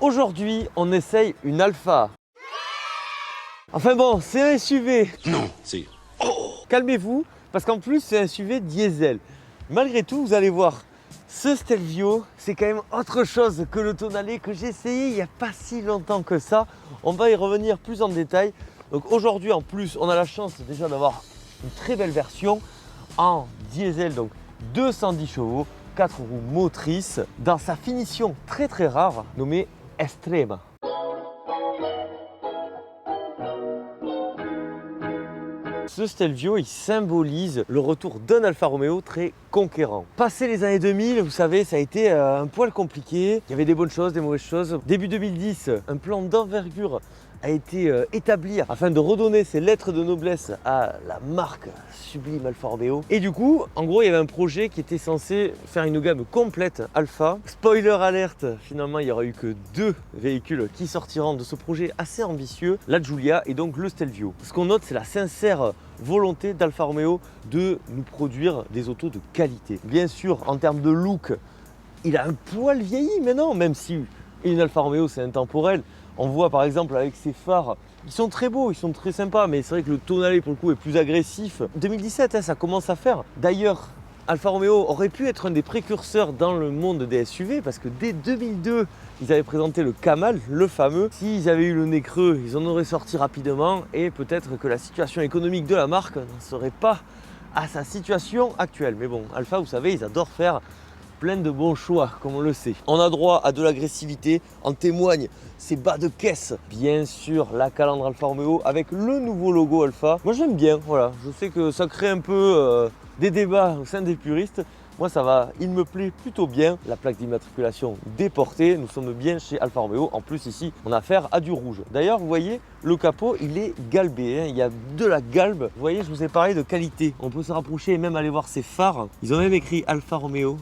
Aujourd'hui, on essaye une Alfa. Enfin bon, c'est un SUV. Non, c'est... Calmez-vous, parce qu'en plus, c'est un SUV diesel. Malgré tout, vous allez voir, ce Stelvio, c'est quand même autre chose que le Tonale que j'ai essayé il n'y a pas si longtemps que ça. On va y revenir plus en détail. Donc aujourd'hui, en plus, on a la chance déjà d'avoir une très belle version en diesel, donc 210 chevaux, 4 roues motrices, dans sa finition très rare, nommée Extrema. Ce Stelvio, il symbolise le retour d'un Alfa Romeo très conquérant. Passé les années 2000, vous savez, ça a été un poil compliqué. Il y avait des bonnes choses, des mauvaises choses. Début 2010, un plan d'envergure a été établi afin de redonner ses lettres de noblesse à la marque sublime Alfa Romeo. Et du coup, en gros, il y avait un projet qui était censé faire une gamme complète Alfa. Spoiler alerte, finalement, il n'y aura eu que 2 véhicules qui sortiront de ce projet assez ambitieux, la Giulia et donc le Stelvio. Ce qu'on note, c'est la sincère volonté d'Alfa Romeo de nous produire des autos de qualité. Bien sûr, en termes de look, il a un poil vieilli, mais non, même si une Alfa Romeo, c'est intemporel. On voit par exemple avec ses phares, ils sont très beaux, ils sont très sympas, mais c'est vrai que le Tonale pour le coup est plus agressif. 2017, ça commence à faire. D'ailleurs, Alfa Romeo aurait pu être un des précurseurs dans le monde des SUV parce que dès 2002, ils avaient présenté le Kamal, le fameux. S'ils avaient eu le nez creux, ils en auraient sorti rapidement et peut-être que la situation économique de la marque n'en serait pas à sa situation actuelle. Mais bon, Alfa, vous savez, ils adorent faire plein de bons choix, comme on le sait. On a droit à de l'agressivité, en témoignent ces bas de caisse. Bien sûr, la calandre Alfa Romeo avec le nouveau logo Alfa. Moi, j'aime bien, voilà. Je sais que ça crée un peu des débats au sein des puristes. Moi, ça va, il me plaît plutôt bien. La plaque d'immatriculation déportée, nous sommes bien chez Alfa Romeo. En plus, ici, on a affaire à du rouge. D'ailleurs, vous voyez, le capot, il est galbé, hein. Il y a de la galbe. Vous voyez, je vous ai parlé de qualité. On peut se rapprocher et même aller voir ses phares. Ils ont même écrit Alfa Romeo.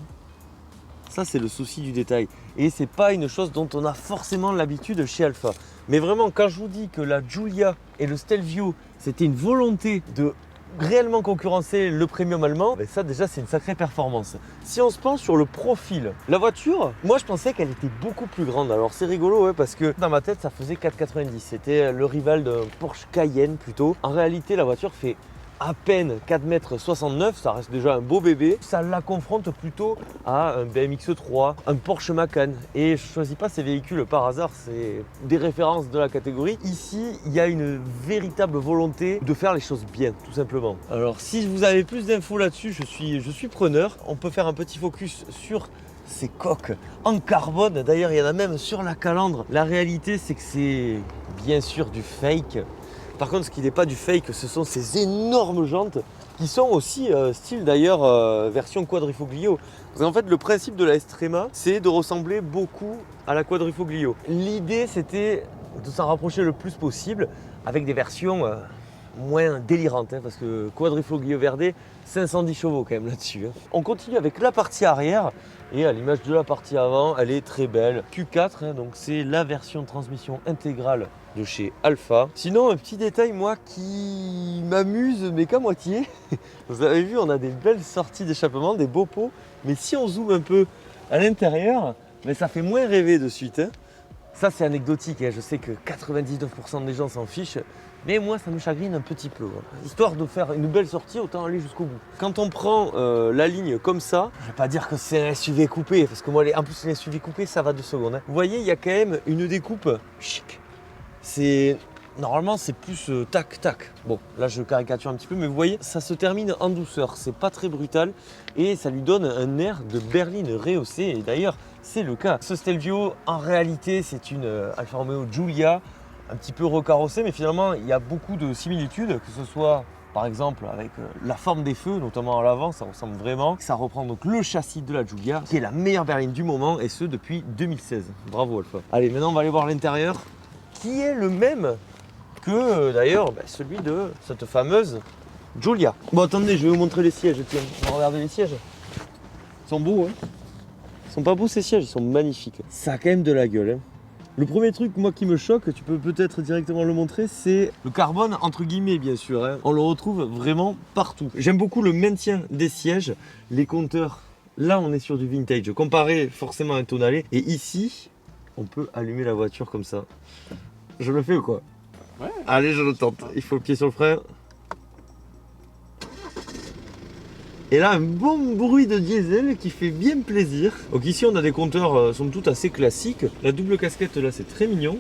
Ça, c'est le souci du détail. Et c'est pas une chose dont on a forcément l'habitude chez Alfa. Mais vraiment, quand je vous dis que la Giulia et le Stelvio, c'était une volonté de réellement concurrencer le premium allemand, ben ça déjà, c'est une sacrée performance. Si on se penche sur le profil, la voiture, moi, je pensais qu'elle était beaucoup plus grande. Alors, c'est rigolo, ouais, parce que dans ma tête, ça faisait 4,90. C'était le rival d'un Porsche Cayenne, plutôt. En réalité, la voiture fait à peine 4,69 m, ça reste déjà un beau bébé. Ça la confronte plutôt à un BMX 3, un Porsche Macan. Et je ne choisis pas ces véhicules par hasard, c'est des références de la catégorie. Ici, il y a une véritable volonté de faire les choses bien, tout simplement. Alors, si vous avez plus d'infos là-dessus, je suis preneur. On peut faire un petit focus sur ces coques en carbone. D'ailleurs, il y en a même sur la calandre. La réalité, c'est que c'est bien sûr du fake. Par contre, ce qui n'est pas du fake, ce sont ces énormes jantes qui sont aussi style d'ailleurs version quadrifoglio. Parce qu'en fait, le principe de la Extrema, c'est de ressembler beaucoup à la quadrifoglio. L'idée, c'était de s'en rapprocher le plus possible avec des versions moins délirantes, hein, parce que quadrifoglio Verde, 510 chevaux quand même là-dessus. Hein. On continue avec la partie arrière. Et à l'image de la partie avant, elle est très belle. Q4, hein, donc c'est la version transmission intégrale de chez Alfa. Sinon, un petit détail, moi, qui m'amuse, mais qu'à moitié. Vous avez vu, on a des belles sorties d'échappement, des beaux pots. Mais si on zoome un peu à l'intérieur, mais ça fait moins rêver de suite. Hein. Ça, c'est anecdotique. Hein. Je sais que 99% des gens s'en fichent. Mais moi, ça me chagrine un petit peu. Voilà. Histoire de faire une belle sortie, autant aller jusqu'au bout. Quand on prend la ligne comme ça, je ne vais pas dire que c'est un SUV coupé, parce que moi, en plus, les SUV coupés, ça va 2 secondes. Hein. Vous voyez, il y a quand même une découpe chic. Normalement, c'est plus tac-tac. Bon, là, je caricature un petit peu, mais vous voyez, ça se termine en douceur. C'est pas très brutal et ça lui donne un air de berline rehaussé. Et d'ailleurs, c'est le cas. Ce Stelvio, en réalité, c'est une Alfa Romeo Giulia, un petit peu recarrossée, mais finalement, il y a beaucoup de similitudes, que ce soit par exemple avec la forme des feux, notamment à l'avant, ça ressemble vraiment. Ça reprend donc le châssis de la Giulia, qui est la meilleure berline du moment, et ce depuis 2016. Bravo Alfa. Allez, maintenant on va aller voir l'intérieur, qui est le même que d'ailleurs celui de cette fameuse Giulia. Bon, attendez, je vais vous montrer les sièges, tiens, on va regarder les sièges. Ils sont beaux, hein. Ils sont pas beaux ces sièges, ils sont magnifiques. Ça a quand même de la gueule, hein. Le premier truc, moi, qui me choque, tu peux peut-être directement le montrer, c'est le carbone, entre guillemets, bien sûr. Hein. On le retrouve vraiment partout. J'aime beaucoup le maintien des sièges, les compteurs. Là, on est sur du vintage, comparé forcément à un Tonale. Et ici, on peut allumer la voiture comme ça. Je le fais ou quoi? Ouais. Allez, je le tente. Il faut le pied sur le frein. Et là, un bon bruit de diesel qui fait bien plaisir. Donc ici, on a des compteurs, somme toute, assez classiques. La double casquette, là, c'est très mignon.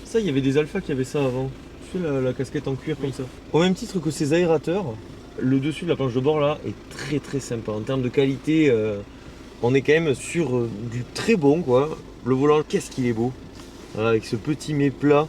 Ça, il y avait des Alpha qui avaient ça avant. Tu sais, la casquette en cuir comme ça. Au même titre que ces aérateurs, le dessus de la planche de bord, là, est très très sympa. En termes de qualité, on est quand même sur du très bon, quoi. Le volant, qu'est-ce qu'il est beau. Voilà, avec ce petit méplat.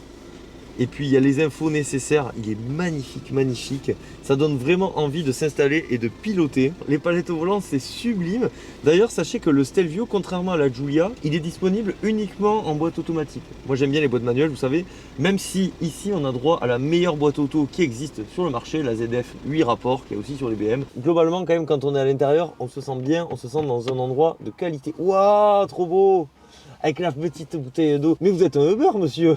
Et puis il y a les infos nécessaires, il est magnifique, magnifique. Ça donne vraiment envie de s'installer et de piloter. Les palettes au volant, c'est sublime. D'ailleurs, sachez que le Stelvio, contrairement à la Giulia, il est disponible uniquement en boîte automatique. Moi j'aime bien les boîtes manuelles, vous savez, même si ici on a droit à la meilleure boîte auto qui existe sur le marché, la ZF 8 rapports, qui est aussi sur les BM. Globalement, quand même, quand on est à l'intérieur, on se sent bien, on se sent dans un endroit de qualité. Waouh, trop beau! Avec la petite bouteille d'eau. Mais vous êtes un Uber, monsieur!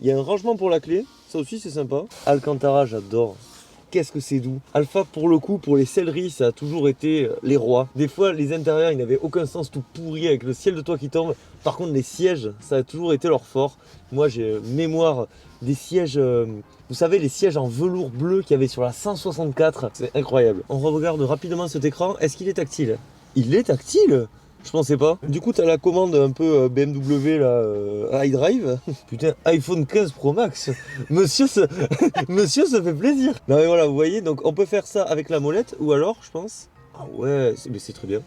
Il y a un rangement pour la clé, ça aussi c'est sympa. Alcantara, j'adore. Qu'est-ce que c'est doux. Alpha, pour le coup, pour les selleries, ça a toujours été les rois. Des fois, les intérieurs, ils n'avaient aucun sens, tout pourri avec le ciel de toit qui tombe. Par contre, les sièges, ça a toujours été leur fort. Moi, j'ai mémoire des sièges, vous savez, les sièges en velours bleu qu'il y avait sur la 164. C'est incroyable. On regarde rapidement cet écran. Est-ce qu'il est tactile? Il est tactile? Je pensais pas. Du coup, tu as la commande un peu BMW là, iDrive. Putain, iPhone 15 Pro Max. Monsieur Monsieur se fait plaisir. Non mais voilà, vous voyez, donc on peut faire ça avec la molette ou alors, je pense. Ah ouais, c'est très bien.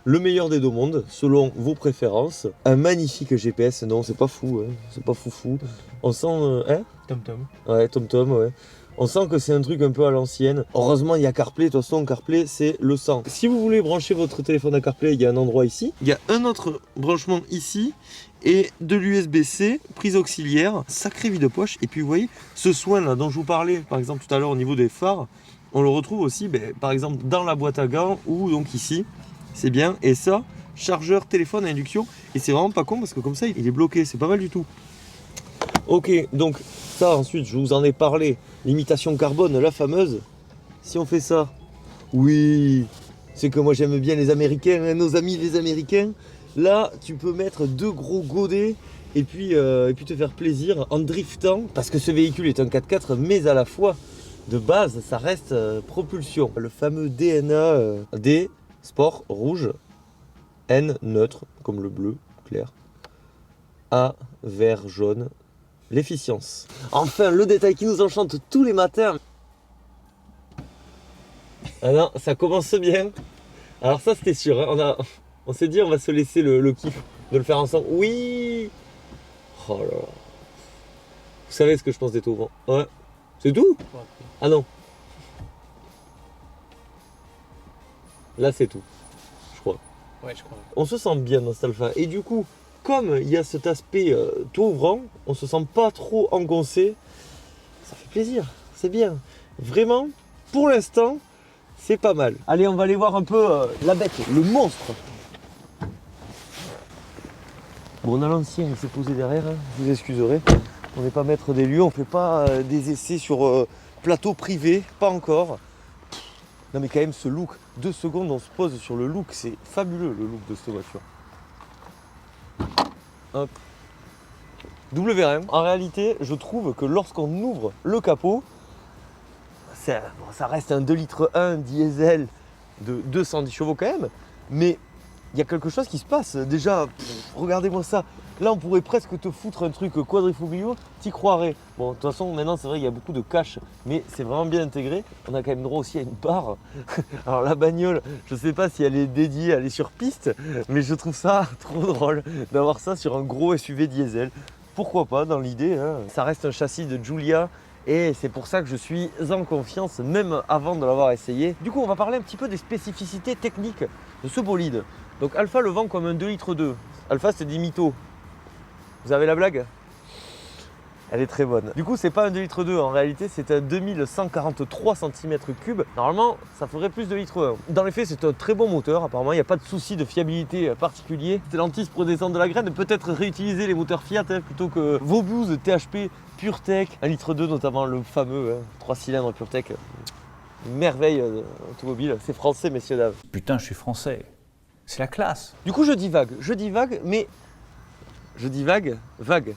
Le meilleur des deux mondes, selon vos préférences. Un magnifique GPS. Non, c'est pas fou, hein. C'est pas foufou. On sent, hein? TomTom. Ouais, TomTom, ouais. On sent que c'est un truc un peu à l'ancienne. Heureusement, il y a CarPlay. De toute façon, CarPlay, c'est le sang. Si vous voulez brancher votre téléphone à CarPlay, il y a un endroit ici. Il y a un autre branchement ici et de l'USB-C, prise auxiliaire, sacré vide-poche. Et puis, vous voyez, ce soin-là dont je vous parlais, par exemple, tout à l'heure au niveau des phares, on le retrouve aussi, par exemple, dans la boîte à gants ou donc ici. C'est bien. Et ça, chargeur, téléphone à induction. Et c'est vraiment pas con parce que comme ça, il est bloqué. C'est pas mal du tout. Ok, donc ça ensuite je vous en ai parlé, l'imitation carbone, la fameuse. Si on fait ça, oui, c'est que moi j'aime bien les Américains, hein, nos amis les Américains. Là, tu peux mettre deux gros godets et puis te faire plaisir en driftant, parce que ce véhicule est un 4x4, mais à la fois, de base, ça reste propulsion. Le fameux DNA D, sport, rouge, N, neutre, comme le bleu, clair, A, vert, jaune, l'efficience. Enfin, le détail qui nous enchante tous les matins. Ah non, ça commence bien. Alors ça, c'était sûr. Hein. On s'est dit, on va se laisser le kiff de le faire ensemble. Oui. Oh là là. Vous savez ce que je pense des taux vent. Ouais. C'est tout? Ah non. Là, c'est tout. Je crois. Ouais, je crois. On se sent bien dans cet Alpha. Et du coup, comme il y a cet aspect tout ouvrant, on se sent pas trop engoncé. Ça fait plaisir, c'est bien. Vraiment, pour l'instant, c'est pas mal. Allez, on va aller voir un peu la bête, le monstre. Bon, on a l'ancien, il s'est posé derrière, hein. Vous excuserez. On n'est pas maître des lieux, on fait pas des essais sur plateau privé, pas encore. Non mais quand même ce look, 2 secondes on se pose sur le look, c'est fabuleux le look de cette voiture. Hop. WRM. En réalité, je trouve que lorsqu'on ouvre le capot, ça reste un 2,1 litres diesel de 210 chevaux quand même, mais il y a quelque chose qui se passe. Déjà, regardez-moi ça. Là, on pourrait presque te foutre un truc quadrifoglio, t'y croirais. Bon, de toute façon, maintenant, c'est vrai qu'il y a beaucoup de cache, mais c'est vraiment bien intégré. On a quand même droit aussi à une barre. Alors, la bagnole, je sais pas si elle est dédiée, elle est sur piste, mais je trouve ça trop drôle d'avoir ça sur un gros SUV diesel. Pourquoi pas, dans l'idée, hein. Ça reste un châssis de Giulia. Et c'est pour ça que je suis en confiance, même avant de l'avoir essayé. Du coup, on va parler un petit peu des spécificités techniques de ce bolide. Donc Alpha le vend comme un 2,2 litres. Alpha, c'est des mythos. Vous avez la blague? Elle est très bonne. Du coup, c'est pas un 2,2 litres. En réalité, c'est un 2143 cm3. Normalement, ça ferait plus de litre 1. Dans les faits, c'est un très bon moteur. Apparemment, il n'y a pas de souci de fiabilité particulier. Stellantis pour descendre de la graine, peut-être réutiliser les moteurs Fiat plutôt que Vaubouse, THP, PureTech. 1,2 litre notamment, le fameux 3 cylindres PureTech. Merveille automobile. C'est français, messieurs, dames. Putain, je suis français. C'est la classe. Du coup, je divague, mais Je dis vague, vague.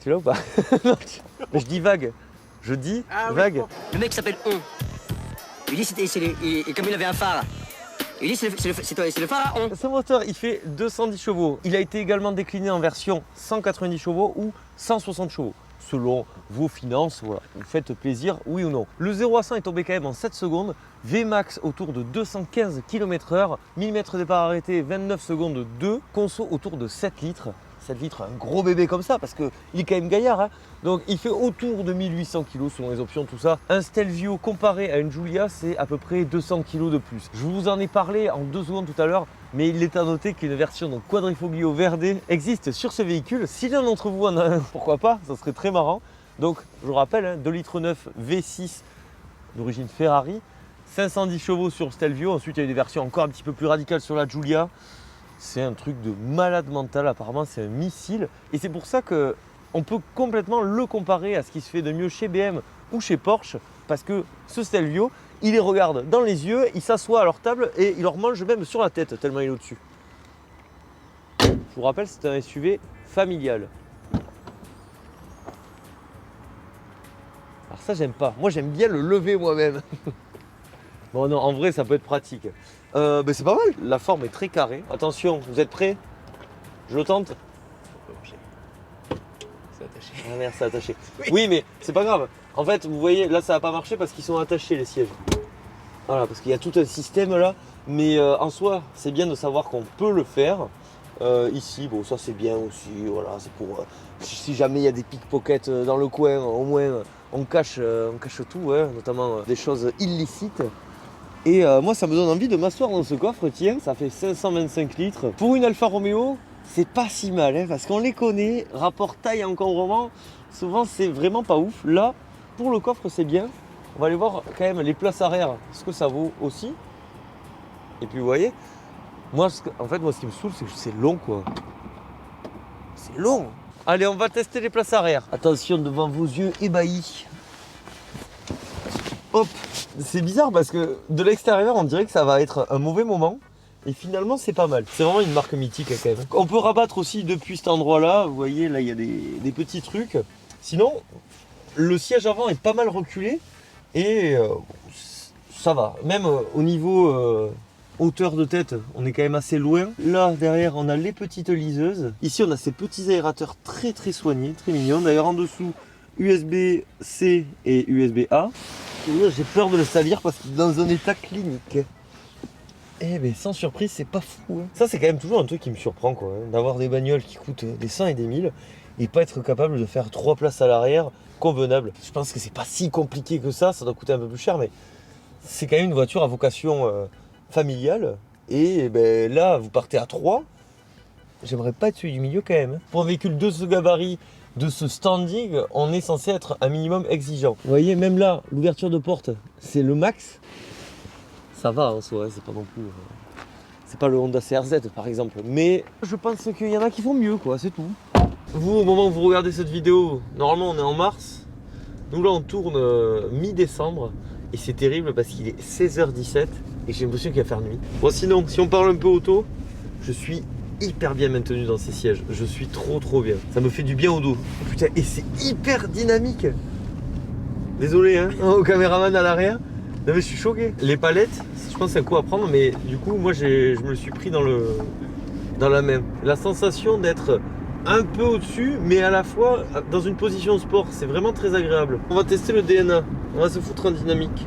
Tu l'as ou pas? Non, je dis vague. Je dis vague. Le mec s'appelle On. Il dit et comme il avait un phare. Il dit c'est le phare à On. Ce moteur, il fait 210 chevaux. Il a été également décliné en version 190 chevaux ou 160 chevaux. Selon vos finances, voilà. Vous faites plaisir, oui ou non. Le 0 à 100 est tombé quand même en 7 secondes. Vmax autour de 215 km/h. 1000 mètres départ arrêté, 29 secondes 2. Conso autour de 7 litres. 7 litres, un gros bébé comme ça, parce qu'il est quand même gaillard. Hein. Donc il fait autour de 1800 kg selon les options, tout ça. Un Stelvio comparé à une Giulia, c'est à peu près 200 kg de plus. Je vous en ai parlé en 2 secondes tout à l'heure, mais il est à noter qu'une version donc Quadrifoglio Verde existe sur ce véhicule. Si l'un d'entre vous en a un, pourquoi pas, ça serait très marrant. Donc je vous rappelle, hein, 2,9 litres V6 d'origine Ferrari, 510 chevaux sur le Stelvio. Ensuite il y a des versions encore un petit peu plus radicales sur la Giulia. C'est un truc de malade mental, apparemment c'est un missile. Et c'est pour ça qu'on peut complètement le comparer à ce qui se fait de mieux chez BM ou chez Porsche. Parce que ce Stelvio, il les regarde dans les yeux, il s'assoit à leur table et il leur mange même sur la tête, tellement il est au-dessus. Je vous rappelle, c'est un SUV familial. Alors ça j'aime pas, moi j'aime bien le lever moi-même. Bon non, en vrai ça peut être pratique. C'est pas mal, la forme est très carrée. Attention, vous êtes prêts? Je le tente? C'est attaché. Ah merde, c'est attaché. Oui, mais c'est pas grave. En fait, vous voyez, là ça va pas marcher parce qu'ils sont attachés les sièges. Voilà, parce qu'il y a tout un système là. Mais en soi, c'est bien de savoir qu'on peut le faire. Ici, bon ça c'est bien aussi. Voilà, c'est pour si jamais il y a des pickpockets dans le coin, au moins on cache tout, hein, notamment des choses illicites. Et moi ça me donne envie de m'asseoir dans ce coffre, tiens, ça fait 525 litres. Pour une Alfa Romeo, c'est pas si mal, hein, parce qu'on les connaît, rapport taille encombrement, souvent c'est vraiment pas ouf. Là, pour le coffre c'est bien. On va aller voir quand même les places arrière, ce que ça vaut aussi. Et puis vous voyez, moi ce qui me saoule c'est que c'est long quoi. C'est long. Allez, on va tester les places arrière. Attention devant vos yeux ébahis. Hop, c'est bizarre parce que de l'extérieur on dirait que ça va être un mauvais moment et finalement c'est pas mal. C'est vraiment une marque mythique quand même. On peut rabattre aussi depuis cet endroit là, vous voyez là il y a des petits trucs. Sinon le siège avant est pas mal reculé et ça va. Même au niveau hauteur de tête on est quand même assez loin. Là derrière on a les petites liseuses. Ici on a ces petits aérateurs très très soignés, très mignons. D'ailleurs en dessous USB-C et USB-A. J'ai peur de le salir parce qu'il est dans un état clinique. Eh ben sans surprise, c'est pas fou. Hein. Ça c'est quand même toujours un truc qui me surprend quoi. Hein, d'avoir des bagnoles qui coûtent des 100 et des 1000 et pas être capable de faire 3 places à l'arrière convenables. Je pense que c'est pas si compliqué que ça doit coûter un peu plus cher, mais c'est quand même une voiture à vocation familiale. Et ben, là, vous partez à 3. J'aimerais pas être celui du milieu quand même. Hein. Pour un véhicule de ce gabarit, de ce standing, on est censé être un minimum exigeant. Vous voyez, même là, l'ouverture de porte, c'est le max. Ça va en soi, c'est pas non plus... c'est pas le Honda CR-Z par exemple. Mais je pense qu'il y en a qui font mieux, quoi, c'est tout. Vous, au moment où vous regardez cette vidéo, normalement on est en mars. Nous là, on tourne mi-décembre. Et c'est terrible parce qu'il est 16h17 et j'ai l'impression qu'il va faire nuit. Bon, sinon, si on parle un peu auto, je suis hyper bien maintenu dans ces sièges. Je suis trop bien. Ça me fait du bien au dos. Oh, putain, et c'est hyper dynamique. Désolé, hein, au caméraman à l'arrière. Non mais je suis choqué. Les palettes, je pense que c'est un coup à prendre, mais du coup, moi, je me le suis pris dans la main. La sensation d'être un peu au-dessus, mais à la fois dans une position sport. C'est vraiment très agréable. On va tester le DNA. On va se foutre en dynamique.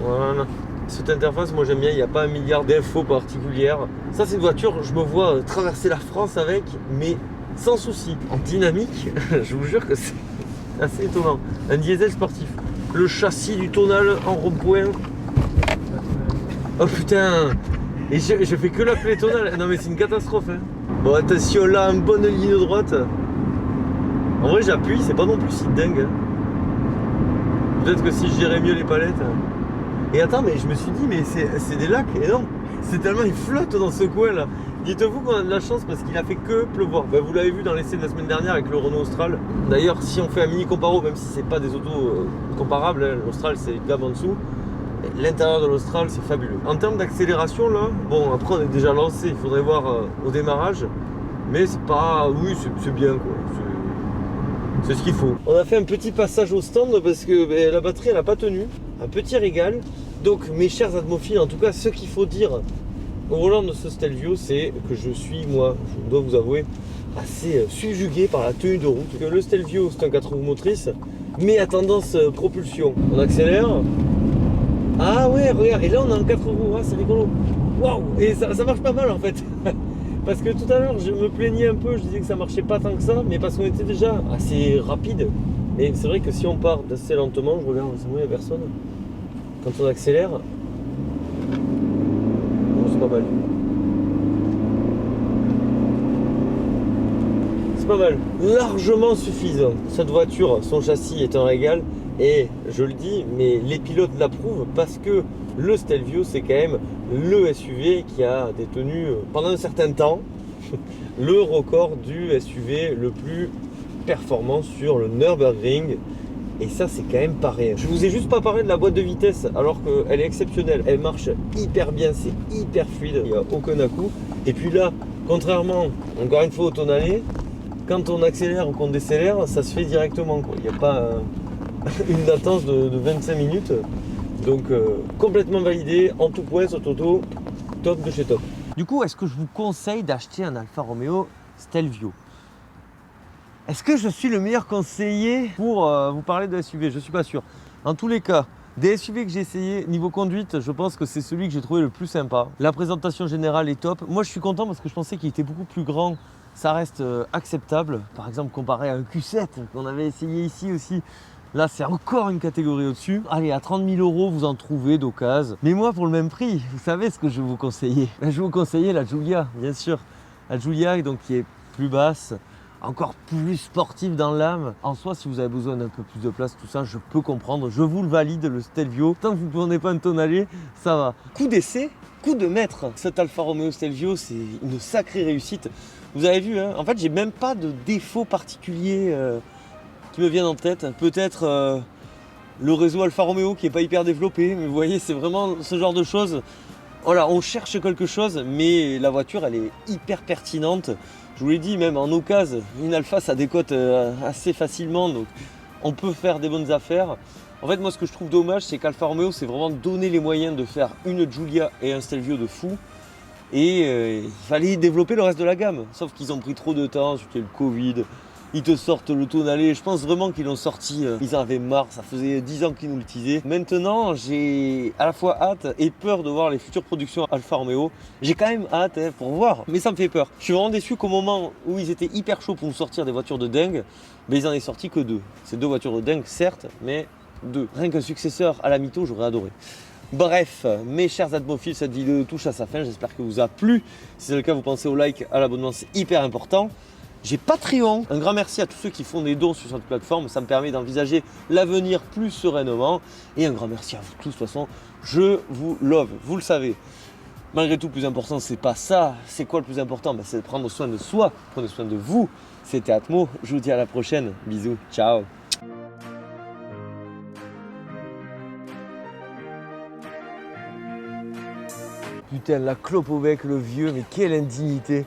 Voilà. Cette interface, moi j'aime bien, il n'y a pas un milliard d'infos particulières. Ça c'est une voiture, je me vois traverser la France avec, mais sans souci. En dynamique, je vous jure que c'est assez étonnant. Un diesel sportif. Le châssis du tonal en rond-point. Oh putain. Et je fais que l'appeler tonal. Non mais c'est une catastrophe. Hein. Bon attention là, une bonne ligne droite. En vrai j'appuie, c'est pas non plus si dingue. Hein. Peut-être que si je gérais mieux les palettes. Et attends, mais je me suis dit, mais c'est des lacs. Et non, c'est tellement il flotte dans ce coin là. Dites-vous qu'on a de la chance parce qu'il a fait que pleuvoir. Ben, vous l'avez vu dans l'essai de la semaine dernière avec le Renault Austral. D'ailleurs, si on fait un mini comparo, même si c'est pas des autos comparables, hein, l'Austral c'est une gamme en dessous. L'intérieur de l'Austral c'est fabuleux. En termes d'accélération là, bon après on est déjà lancé, il faudrait voir au démarrage. Mais c'est pas... Oui, c'est bien quoi. C'est ce qu'il faut. On a fait un petit passage au stand parce que la batterie elle n'a pas tenu. Un petit régal. Donc mes chers atmophiles, en tout cas ce qu'il faut dire au volant de ce Stelvio, c'est que je suis, moi, je dois vous avouer, assez subjugué par la tenue de route. Que le Stelvio c'est un 4 roues motrices, mais à tendance propulsion. On accélère. Ah ouais, regarde, et là on a un 4 roues, ah, c'est rigolo. Waouh! Et ça marche pas mal en fait. Parce que tout à l'heure je me plaignais un peu, je disais que ça marchait pas tant que ça, mais parce qu'on était déjà assez rapide. Et c'est vrai que si on part d'assez lentement, je regarde, c'est bon, il n'y a personne. Quand on accélère, bon, c'est pas mal. C'est pas mal. Largement suffisant. Cette voiture, son châssis est un régal. Et je le dis, mais les pilotes l'approuvent parce que le Stelvio, c'est quand même le SUV qui a détenu pendant un certain temps le record du SUV le plus performant sur le Nürburgring. Et ça, c'est quand même pas rien. Je vous ai juste pas parlé de la boîte de vitesse alors qu'elle est exceptionnelle. Elle marche hyper bien, c'est hyper fluide, il n'y a aucun à-coup. Et puis là, contrairement, encore une fois, au tonalé, quand on accélère ou qu'on décélère, ça se fait directement, quoi. Il n'y a pas une latence de 25 minutes. Donc complètement validé, en tout point, ce Toto, top de chez top. Du coup, est-ce que je vous conseille d'acheter un Alfa Romeo Stelvio? Est-ce que je suis le meilleur conseiller pour vous parler de SUV? Je ne suis pas sûr. En tous les cas, des SUV que j'ai essayé, niveau conduite, je pense que c'est celui que j'ai trouvé le plus sympa. La présentation générale est top. Moi, je suis content parce que je pensais qu'il était beaucoup plus grand. Ça reste acceptable. Par exemple, comparé à un Q7 qu'on avait essayé ici aussi. Là, c'est encore une catégorie au-dessus. Allez, à 30 000 €, vous en trouvez d'occasion. Mais moi, pour le même prix, vous savez ce que je vais vous conseiller? Je vais vous conseiller la Giulia, bien sûr. La Giulia, donc, qui est plus basse, encore plus sportive dans l'âme. En soi, si vous avez besoin d'un peu plus de place, tout ça, je peux comprendre. Je vous le valide, le Stelvio. Tant que vous ne prenez pas un tonalé, ça va. Coup d'essai, coup de maître. Cet Alfa Romeo Stelvio, c'est une sacrée réussite. Vous avez vu, hein, en fait, j'ai même pas de défaut particulier qui me viennent en tête. Peut-être le réseau Alfa Romeo qui n'est pas hyper développé, mais vous voyez, c'est vraiment ce genre de choses. Voilà, on cherche quelque chose, mais la voiture, elle est hyper pertinente. Je vous l'ai dit, même en occasion, une Alfa, ça décote assez facilement, donc on peut faire des bonnes affaires. En fait, moi, ce que je trouve dommage, c'est qu'Alfa Romeo, c'est vraiment donner les moyens de faire une Giulia et un Stelvio de fou. Et il fallait développer le reste de la gamme. Sauf qu'ils ont pris trop de temps, c'était le Covid. Ils te sortent le tonalé. Je pense vraiment qu'ils l'ont sorti. Ils en avaient marre. Ça faisait 10 ans qu'ils nous le teasaient. Maintenant, j'ai à la fois hâte et peur de voir les futures productions Alfa Romeo. J'ai quand même hâte pour voir, mais ça me fait peur. Je suis vraiment déçu qu'au moment où ils étaient hyper chauds pour nous sortir des voitures de dingue, mais ils en ont sorti que 2. C'est 2 voitures de dingue, certes, mais 2. Rien qu'un successeur à la Mito, j'aurais adoré. Bref, mes chers atmophiles, cette vidéo touche à sa fin. J'espère que vous a plu. Si c'est le cas, vous pensez au like, à l'abonnement, c'est hyper important. J'ai Patreon. Un grand merci à tous ceux qui font des dons sur cette plateforme. Ça me permet d'envisager l'avenir plus sereinement. Et un grand merci à vous tous. De toute façon, je vous love. Vous le savez. Malgré tout, le plus important, c'est pas ça. C'est quoi le plus important? C'est de prendre soin de soi. Prenez soin de vous. C'était Atmo. Je vous dis à la prochaine. Bisous. Ciao. Putain, la clope au bec, le vieux, mais quelle indignité.